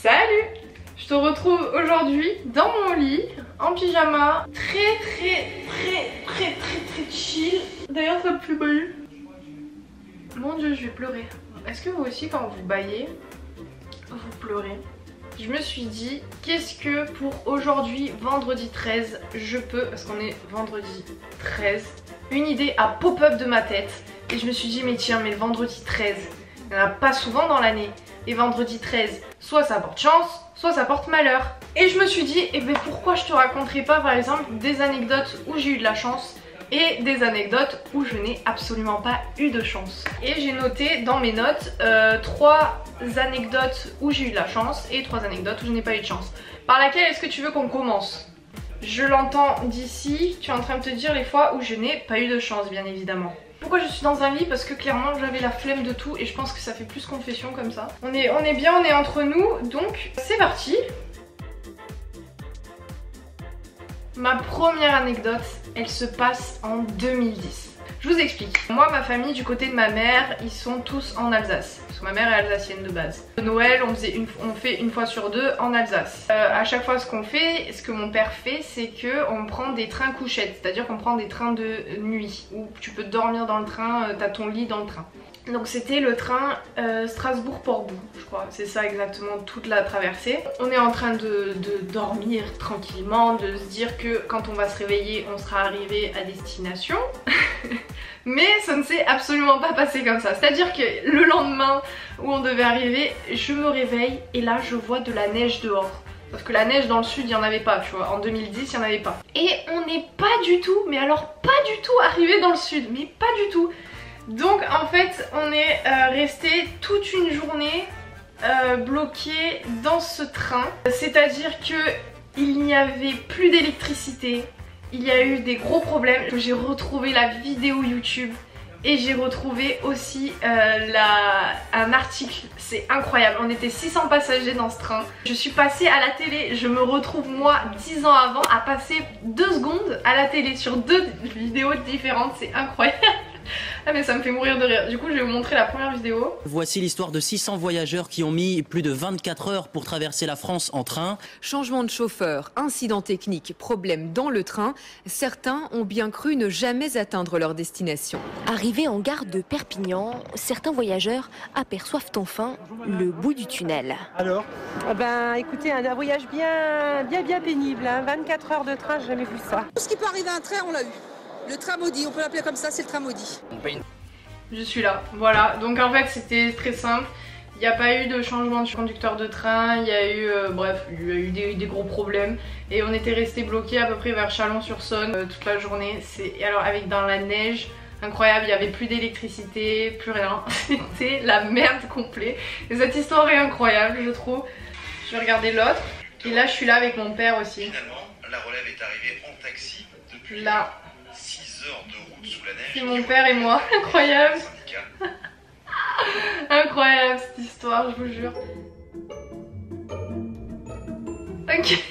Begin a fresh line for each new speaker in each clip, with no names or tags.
Salut! Je te retrouve aujourd'hui dans mon lit, en pyjama, très chill. D'ailleurs ça me fait bailler. Mon dieu, je vais pleurer. Est-ce que vous aussi quand vous baillez, vous pleurez? Je me suis dit, qu'est-ce que pour aujourd'hui, vendredi 13, je peux, parce qu'on est vendredi 13, une idée a pop-up de ma tête. Et je me suis dit, mais tiens, mais le vendredi 13, il n'y en a pas souvent dans l'année. Et vendredi 13, soit ça porte chance, soit ça porte malheur. Et je me suis dit, eh ben pourquoi je te raconterai pas par exemple des anecdotes où j'ai eu de la chance et des anecdotes où je n'ai absolument pas eu de chance. Et j'ai noté dans mes notes 3 anecdotes où j'ai eu de la chance et 3 anecdotes où je n'ai pas eu de chance. Par laquelle est-ce que tu veux qu'on commence? Je l'entends d'ici, tu es en train de te dire les fois où je n'ai pas eu de chance, bien évidemment. Pourquoi je suis dans un lit? Parce que clairement j'avais la flemme de tout et je pense que ça fait plus confession comme ça. On est bien, on est entre nous, donc c'est parti. Ma première anecdote, elle se passe en 2010. Je vous explique. Moi, ma famille, du côté de ma mère, ils sont tous en Alsace. Parce que ma mère est alsacienne de base. Noël, on fait une fois sur 2 en Alsace. À chaque fois, ce que mon père fait, c'est qu'on prend des trains couchettes. C'est-à-dire qu'on prend des trains de nuit. Où tu peux dormir dans le train, t'as ton lit dans le train. Donc c'était le train Strasbourg-Portbou, je crois, c'est ça exactement, toute la traversée. On est en train de dormir tranquillement, de se dire que quand on va se réveiller, on sera arrivé à destination. Mais ça ne s'est absolument pas passé comme ça. C'est-à-dire que le lendemain où on devait arriver, je me réveille et là je vois de la neige dehors. Parce que la neige dans le sud, il n'y en avait pas, tu vois. En 2010, il n'y en avait pas. Et on n'est pas du tout, mais alors pas du tout arrivé dans le sud, mais pas du tout. Donc en fait on est resté toute une journée bloqué dans ce train. C'est-à-dire qu'il n'y avait plus d'électricité, il y a eu des gros problèmes. J'ai retrouvé la vidéo YouTube et j'ai retrouvé aussi un article, c'est incroyable. On était 600 passagers dans ce train. Je suis passée à la télé, je me retrouve moi 10 ans avant à passer 2 secondes à la télé sur 2 vidéos différentes, c'est incroyable. Ah mais ça me fait mourir de rire. Du coup je vais vous montrer la première vidéo.
Voici l'histoire de 600 voyageurs qui ont mis plus de 24 heures pour traverser la France en train.
Changement de chauffeur, incident technique, problème dans le train. Certains ont bien cru ne jamais atteindre leur destination.
Arrivés en gare de Perpignan, certains voyageurs aperçoivent enfin le bout du tunnel.
Alors?
Écoutez, un voyage bien pénible, hein. 24 heures de train, j'ai jamais vu ça.
Tout ce qui peut arriver à un train, on l'a eu. Le train maudit, on peut l'appeler comme ça, c'est le train maudit.
Je suis là, voilà. Donc en fait c'était très simple. Il n'y a pas eu de changement de conducteur de train, il y a eu, il y a eu des gros problèmes. Et on était resté bloqué à peu près vers Chalon-sur-Saône toute la journée. Alors avec dans la neige, incroyable, il n'y avait plus d'électricité, plus rien. C'était la merde complète. Et cette histoire est incroyable, je trouve. Je vais regarder l'autre. Et là je suis là avec mon père aussi.
Finalement, la relève est arrivée en taxi depuis
là.
6 heures de route sous la neige.
C'est mon père et moi, incroyable. Incroyable cette histoire, je vous jure. Ok.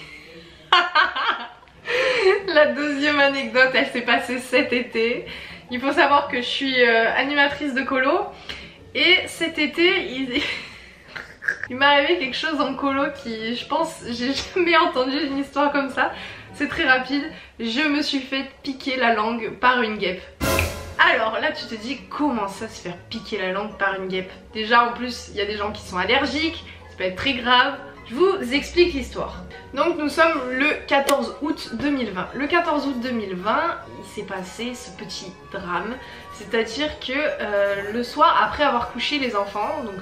La deuxième anecdote, elle s'est passée cet été. Il faut savoir que je suis animatrice de colo. Et cet été, il m'est arrivé quelque chose en colo qui, je pense, j'ai jamais entendu une histoire comme ça. C'est très rapide, je me suis fait piquer la langue par une guêpe. Alors là tu te dis comment ça se faire piquer la langue par une guêpe? Déjà en plus il y a des gens qui sont allergiques, ça peut être très grave. Je vous explique l'histoire. Donc nous sommes le 14 août 2020. Le 14 août 2020, il s'est passé ce petit drame. C'est-à-dire que le soir, après avoir couché les enfants, donc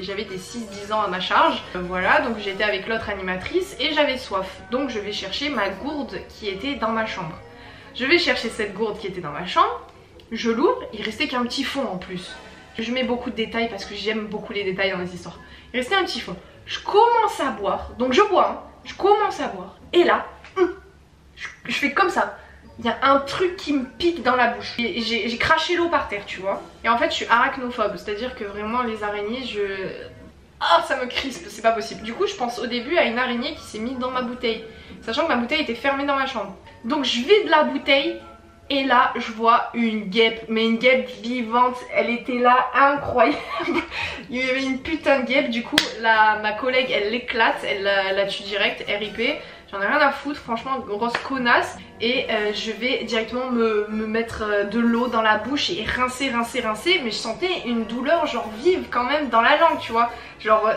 j'avais des 6-10 ans à ma charge, voilà, donc j'étais avec l'autre animatrice et j'avais soif. Donc je vais chercher ma gourde qui était dans ma chambre. Je vais chercher cette gourde qui était dans ma chambre, je l'ouvre, il restait qu'un petit fond en plus. Je mets beaucoup de détails parce que j'aime beaucoup les détails dans les histoires. Il restait un petit fond. Je commence à boire, donc je bois, hein. Je commence à boire. Et là, je fais comme ça. Il y a un truc qui me pique dans la bouche. J'ai craché l'eau par terre, tu vois. Et en fait, je suis arachnophobe, c'est-à-dire que vraiment les araignées, ah, ça me crispe, c'est pas possible. Du coup, je pense au début à une araignée qui s'est mise dans ma bouteille, sachant que ma bouteille était fermée dans ma chambre. Donc je vide la bouteille Et là je vois une guêpe, mais une guêpe vivante, elle était là, incroyable. Il y avait une putain de guêpe, du coup ma collègue elle l'éclate, elle la tue direct, RIP. J'en ai rien à foutre, franchement, grosse connasse. Et je vais directement me mettre de l'eau dans la bouche et rincer. Mais je sentais une douleur genre vive quand même dans la langue, tu vois. Genre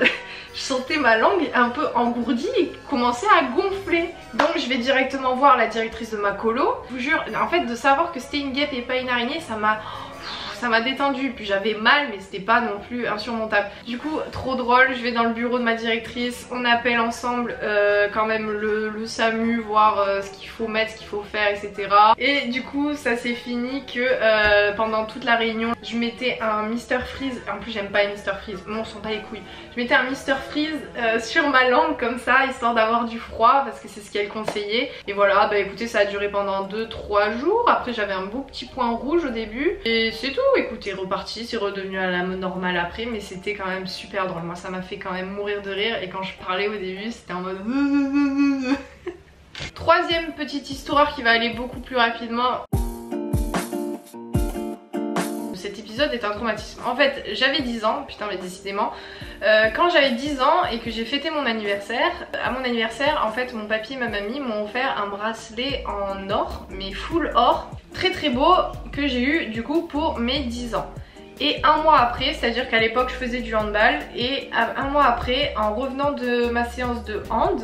je sentais ma langue un peu engourdie et commencer à gonfler. Donc je vais directement voir la directrice de ma colo. Je vous jure, en fait de savoir que c'était une guêpe et pas une araignée, ça m'a détendu, puis j'avais mal mais c'était pas non plus insurmontable. Du coup trop drôle, je vais dans le bureau de ma directrice, on appelle ensemble quand même le SAMU, voir ce qu'il faut mettre, ce qu'il faut faire, etc. Et du coup ça s'est fini que pendant toute la réunion je mettais un Mr Freeze, en plus j'aime pas les Mr Freeze, on s'en bat les couilles. Je mettais un Mr Freeze sur ma langue comme ça, histoire d'avoir du froid parce que c'est ce qu'elle conseillait. Et voilà, bah écoutez, ça a duré pendant 2-3 jours, après j'avais un beau petit point rouge au début et c'est tout. Écoutez, reparti, c'est redevenu à la normale après, mais c'était quand même super drôle. Moi ça m'a fait quand même mourir de rire et quand je parlais au début c'était en mode Troisième petite histoire qui va aller beaucoup plus rapidement. Cet épisode est un traumatisme. En fait j'avais 10 ans, putain mais décidément, quand j'avais 10 ans et que j'ai fêté mon anniversaire, à mon anniversaire en fait mon papy et ma mamie m'ont offert un bracelet en or, mais full or, très très beau, que j'ai eu du coup pour mes 10 ans. Et un mois après, c'est à dire qu'à l'époque je faisais du handball, et un mois après, en revenant de ma séance de hand,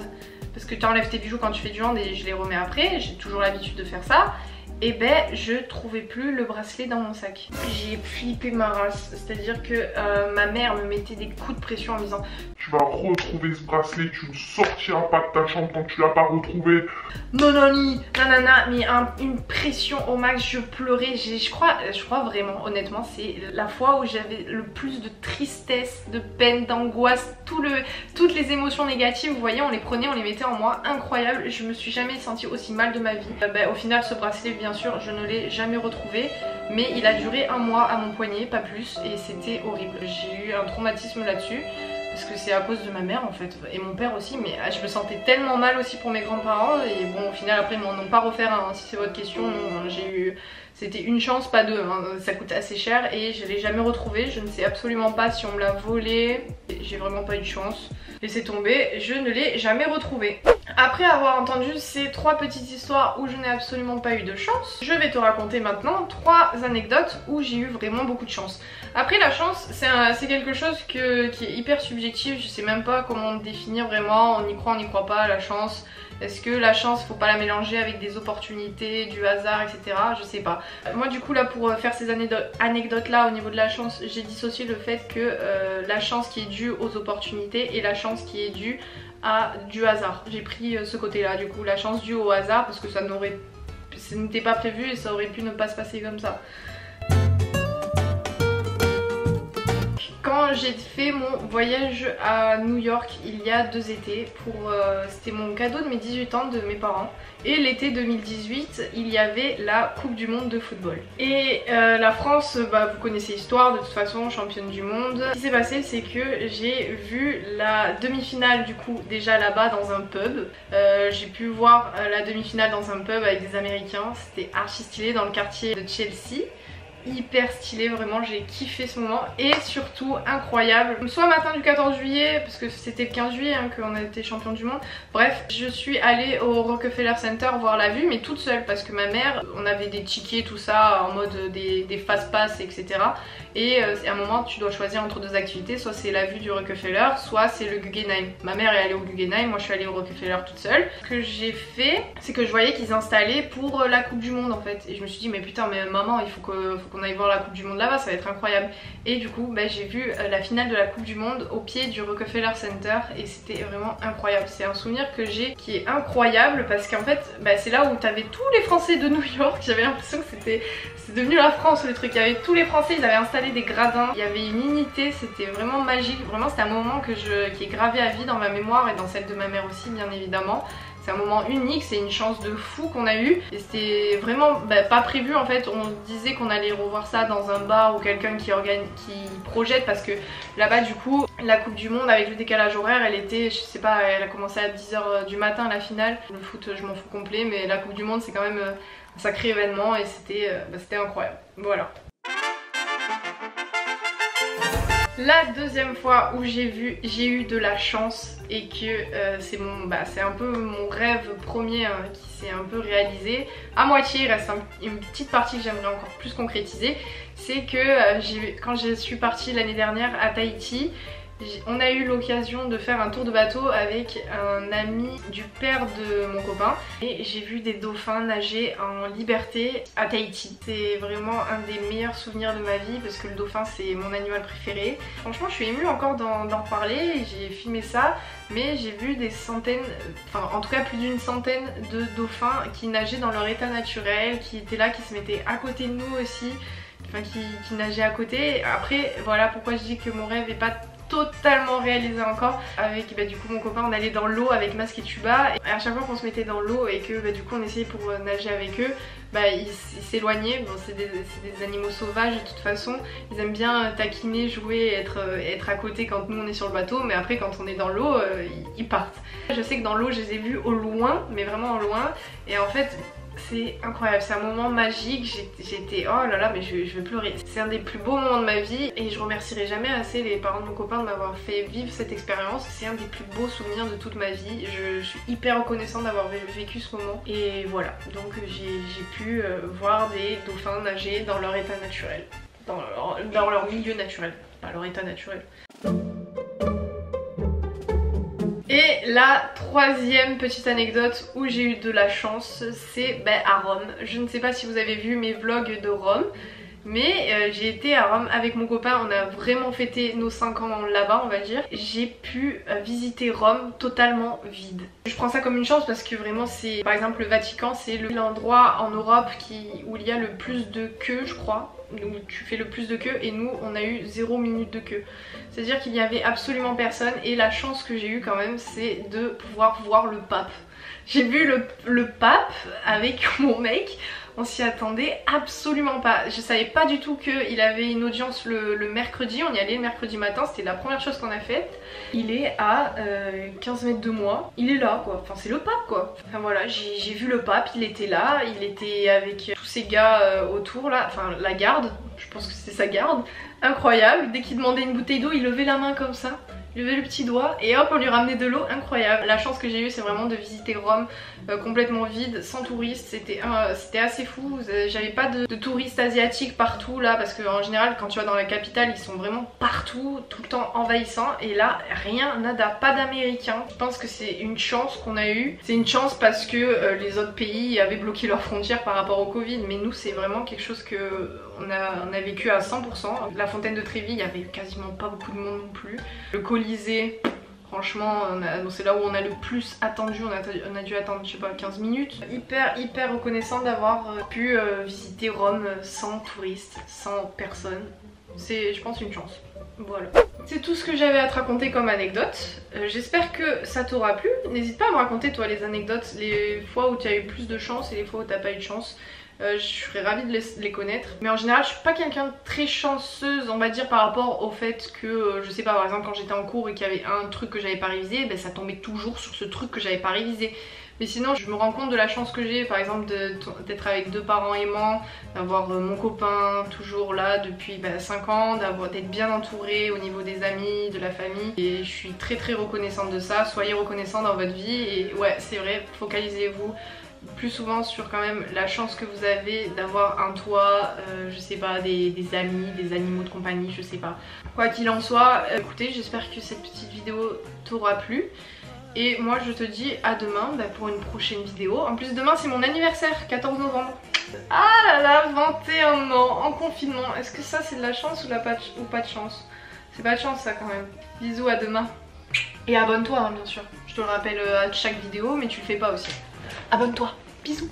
parce que tu enlèves tes bijoux quand tu fais du hand et je les remets après, j'ai toujours l'habitude de faire ça, et ben je trouvais plus le bracelet dans mon sac. J'ai flippé ma race, c'est à dire que ma mère me mettait des coups de pression en me disant
tu vas retrouver ce bracelet, tu ne sortiras pas de ta chambre tant que tu l'as pas retrouvé.
Non nanana, mais une pression au max, je pleurais, je crois vraiment, honnêtement, c'est la fois où j'avais le plus de tristesse, de peine, d'angoisse, toutes les émotions négatives, vous voyez, on les prenait, on les mettait en moi, incroyable, je me suis jamais sentie aussi mal de ma vie. Au final ce bracelet, bien sûr, je ne l'ai jamais retrouvé, mais il a duré un mois à mon poignet, pas plus, et c'était horrible. J'ai eu un traumatisme là-dessus. Parce que c'est à cause de ma mère en fait, et mon père aussi, mais je me sentais tellement mal aussi pour mes grands-parents, et bon au final après ils m'en ont pas offert un, si c'est votre question, non, j'ai eu... C'était une chance, pas deux, hein. Ça coûte assez cher et je l'ai jamais retrouvé, je ne sais absolument pas si on me l'a volé, j'ai vraiment pas eu de chance. Laissez tomber, je ne l'ai jamais retrouvé. Après avoir entendu ces 3 petites histoires où je n'ai absolument pas eu de chance, je vais te raconter maintenant 3 anecdotes où j'ai eu vraiment beaucoup de chance. Après la chance, c'est quelque chose qui est hyper subjectif, je sais même pas comment définir vraiment, on y croit pas, la chance. Est-ce que la chance, faut pas la mélanger avec des opportunités, du hasard, etc. Je sais pas. Moi du coup là pour faire ces anecdotes là au niveau de la chance, j'ai dissocié le fait que la chance qui est due aux opportunités et la chance qui est due à du hasard. J'ai pris ce côté là du coup, la chance due au hasard parce que ce n'était pas prévu et ça aurait pu ne pas se passer comme ça. Quand j'ai fait mon voyage à New York il y a 2 étés, c'était mon cadeau de mes 18 ans de mes parents, et l'été 2018 il y avait la Coupe du Monde de football. Et la France, vous connaissez l'histoire, de toute façon championne du monde. Ce qui s'est passé c'est que j'ai vu la demi-finale du coup déjà là-bas dans un pub. J'ai pu voir la demi-finale dans un pub avec des Américains, c'était archi stylé dans le quartier de Chelsea. Hyper stylé, vraiment j'ai kiffé ce moment et surtout incroyable. Soit matin du 14 juillet, parce que c'était le 15 juillet qu'on a été champion du monde. Bref, je suis allée au Rockefeller Center voir la vue, mais toute seule parce que ma mère, on avait des tickets tout ça en mode des fast-pass etc. Et à un moment tu dois choisir entre 2 activités, soit c'est la vue du Rockefeller, soit c'est le Guggenheim. Ma mère est allée au Guggenheim, moi je suis allée au Rockefeller toute seule. Ce que j'ai fait, c'est que je voyais qu'ils installaient pour la Coupe du Monde en fait. Et je me suis dit mais putain mais maman il faut qu'on aille voir la Coupe du Monde là-bas, ça va être incroyable. Et du coup j'ai vu la finale de la Coupe du Monde au pied du Rockefeller Center et c'était vraiment incroyable. C'est un souvenir que j'ai qui est incroyable parce qu'en fait c'est là où t'avais tous les Français de New York. J'avais l'impression que c'est devenu la France le truc. Il y avait tous les Français, ils avaient installé des gradins, il y avait une unité, c'était vraiment magique. Vraiment c'était un moment qui est gravé à vie dans ma mémoire et dans celle de ma mère aussi bien évidemment. C'est un moment unique, c'est une chance de fou qu'on a eu et c'était vraiment pas prévu en fait. On disait qu'on allait revoir ça dans un bar ou quelqu'un qui projette parce que là-bas du coup la Coupe du Monde avec le décalage horaire elle était, je sais pas, elle a commencé à 10 h du matin la finale. Le foot je m'en fous complet mais la Coupe du Monde c'est quand même sacré événement et c'était incroyable. Voilà. La deuxième fois où j'ai eu de la chance et que c'est un peu mon rêve premier qui s'est un peu réalisé, à moitié, il reste une petite partie que j'aimerais encore plus concrétiser, c'est que quand je suis partie l'année dernière à Tahiti, on a eu l'occasion de faire un tour de bateau avec un ami du père de mon copain et j'ai vu des dauphins nager en liberté à Tahiti. C'est vraiment un des meilleurs souvenirs de ma vie parce que le dauphin c'est mon animal préféré. Franchement je suis émue encore d'en reparler, j'ai filmé ça, mais j'ai vu des centaines, enfin en tout cas plus d'une centaine de dauphins qui nageaient dans leur état naturel, qui étaient là, qui se mettaient à côté de nous aussi, enfin qui nageaient à côté. Après voilà pourquoi je dis que mon rêve n'est pas totalement réalisé encore. Avec du coup mon copain, on allait dans l'eau avec masque et tuba et à chaque fois qu'on se mettait dans l'eau et que du coup on essayait pour nager avec eux, ils s'éloignaient. Bon, c'est des animaux sauvages de toute façon, ils aiment bien taquiner, jouer, être à côté quand nous on est sur le bateau, mais après quand on est dans l'eau ils partent. Je sais que dans l'eau je les ai vus au loin, mais vraiment au loin, et en fait c'est incroyable, c'est un moment magique, j'étais oh là là mais je vais pleurer. C'est un des plus beaux moments de ma vie et je remercierai jamais assez les parents de mon copain de m'avoir fait vivre cette expérience. C'est un des plus beaux souvenirs de toute ma vie, je suis hyper reconnaissante d'avoir vécu ce moment et voilà. Donc j'ai pu voir des dauphins nager dans leur état naturel, dans leur milieu naturel, pas leur état naturel. Et la troisième petite anecdote où j'ai eu de la chance, c'est à Rome. Je ne sais pas si vous avez vu mes vlogs de Rome, mais j'ai été à Rome avec mon copain, on a vraiment fêté nos 5 ans là-bas on va dire. J'ai pu visiter Rome totalement vide. Je prends ça comme une chance parce que vraiment c'est, par exemple le Vatican c'est l'endroit en Europe où il y a le plus de queue je crois. Donc tu fais le plus de queue et nous on a eu 0 minute de queue. C'est à dire qu'il n'y avait absolument personne et la chance que j'ai eu quand même c'est de pouvoir voir le pape. J'ai vu le pape avec mon mec, on s'y attendait absolument pas. Je savais pas du tout qu'il avait une audience le mercredi, on y allait le mercredi matin, c'était la première chose qu'on a faite. Il est à 15 mètres de moi, il est là quoi, enfin c'est le pape quoi. Enfin voilà, j'ai vu le pape, il était là, il était avec tous ces gars autour là, enfin la garde, je pense que c'est sa garde. Incroyable, dès qu'il demandait une bouteille d'eau, il levait la main comme ça. Il levait le petit doigt et hop on lui ramenait de l'eau, incroyable. La chance que j'ai eue c'est vraiment de visiter Rome complètement vide, sans touristes, c'était assez fou. J'avais pas de touristes asiatiques partout là parce qu'en général quand tu vas dans la capitale ils sont vraiment partout, tout le temps envahissants, et là rien, nada, pas d'américains. Je pense que c'est une chance qu'on a eue, c'est une chance parce que les autres pays avaient bloqué leurs frontières par rapport au Covid, mais nous c'est vraiment quelque chose que on a vécu à 100%. La fontaine de Trévi, il y avait quasiment pas beaucoup de monde non plus. Le Colisée, franchement, c'est là où on a le plus attendu, on a dû attendre, je sais pas, 15 minutes. Hyper reconnaissant d'avoir pu visiter Rome sans touristes, sans personne. C'est, je pense, une chance. Voilà. C'est tout ce que j'avais à te raconter comme anecdote. J'espère que ça t'aura plu. N'hésite pas à me raconter toi les anecdotes, les fois où tu as eu plus de chance et les fois où t'as pas eu de chance. Je serais ravie de les connaître, mais en général je suis pas quelqu'un de très chanceuse on va dire par rapport au fait que je sais pas, par exemple quand j'étais en cours et qu'il y avait un truc que j'avais pas révisé, ça tombait toujours sur ce truc que j'avais pas révisé. Mais sinon je me rends compte de la chance que j'ai, par exemple d'être avec 2 parents aimants, d'avoir mon copain toujours là depuis 5 ans, d'être bien entourée au niveau des amis, de la famille, et je suis très reconnaissante de ça. Soyez reconnaissants dans votre vie et ouais c'est vrai, focalisez-vous plus souvent sur quand même la chance que vous avez d'avoir un toit, je sais pas, des amis, des animaux de compagnie, je sais pas. Quoi qu'il en soit, écoutez, j'espère que cette petite vidéo t'aura plu. Et moi je te dis à demain pour une prochaine vidéo. En plus demain c'est mon anniversaire, 14 novembre. Ah là là, 21 ans en confinement. Est-ce que ça c'est de la chance ou pas de chance? C'est pas de chance ça quand même. Bisous, à demain. Et abonne-toi bien sûr. Je te le rappelle à chaque vidéo mais tu le fais pas aussi. Abonne-toi, bisous.